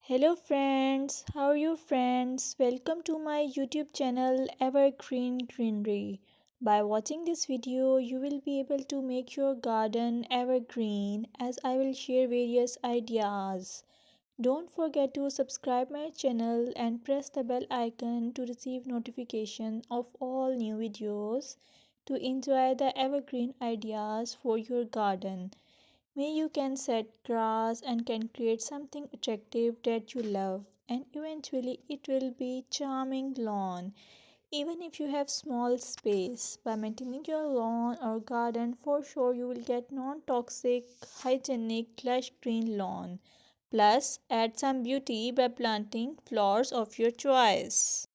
Hello friends, how are you friends? Welcome to my YouTube channel Evergreen Greenery. By watching this video, you will be able to make your garden evergreen as I will share various ideas. Don't forget to subscribe my channel and press the bell icon to receive notification of all new videos to enjoy the evergreen ideas for your garden. May you can set grass and can create something attractive that you love and eventually it will be charming lawn. Even if you have small space, by maintaining your lawn or garden for sure you will get non-toxic, hygienic, lush green lawn. Plus add some beauty by planting flowers of your choice.